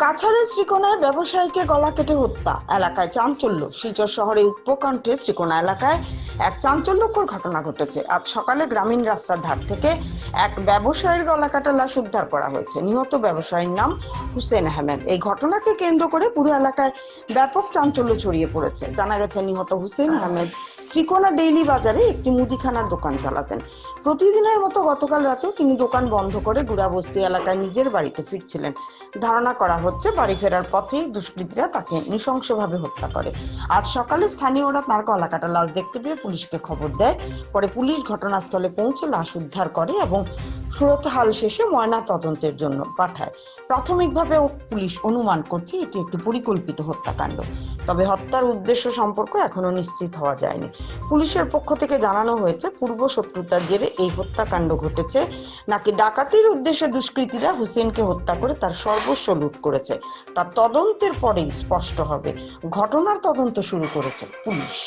কাছাড়ের শ্রীকোনায় ব্যবসায়ীকে গলা কেটে হত্যা, এলাকায় চাঞ্চল্য। শিলচর শহরে উপকণ্ঠে শ্রীকোনা এলাকায় এক চাঞ্চল্যকর ঘটনা ঘটেছে। আজ সকালে গ্রামীণ রাস্তার ধার থেকে এক ব্যবসায়ীর গলা কাটা লাশ উদ্ধার করা হয়েছে। নিহত ব্যবসায়ীর নাম হুসেন আহমেদ। এই ঘটনাকে কেন্দ্র করে পুরো এলাকায় ব্যাপক চাঞ্চল্য ছড়িয়ে পড়েছে। জানা গেছে, নিহত হুসেন আহমেদ শ্রীকোনা ডেইলি বাজারে একটি মুদিখানার দোকান চালাতেন। প্রতিদিনের মতো গতকাল রাতেও তিনি দোকান বন্ধ করে গুড়াবস্তি এলাকায় নিজের বাড়িতে ফিরছিলেন। ধারণা করা হচ্ছে বাড়ি ফেরার পথে দুষ্কৃতীরা তাকে নৃশংসভাবে হত্যা করে। আজ সকালে স্থানীয়রা তার গলা কাটা লাশ দেখতে পেয়ে পুলিশকে খবর দেয়। পরে পুলিশ ঘটনাস্থলে পৌঁছে লাশ উদ্ধার করে এবং সুরতহাল শেষে ময়না তদন্তের জন্য পাঠায়। প্রাথমিকভাবে পুলিশ অনুমান করছে এটি একটি পরিকল্পিত হত্যাকাণ্ড, তবে হত্যার উদ্দেশ্য সম্পর্কে এখনো নিশ্চিত হওয়া যায়নি। পুলিশের পক্ষ থেকে জানানো হয়েছে, পূর্ব শত্রুতার জেরে এই হত্যাকাণ্ড ঘটেছে, নাকি ডাকাতির উদ্দেশ্যে দুষ্কৃতীরা হুসেনকে হত্যা করে তার সর্বস্ব লুট করেছে তা তদন্তের পরেই স্পষ্ট হবে। ঘটনার তদন্ত শুরু করেছে পুলিশ।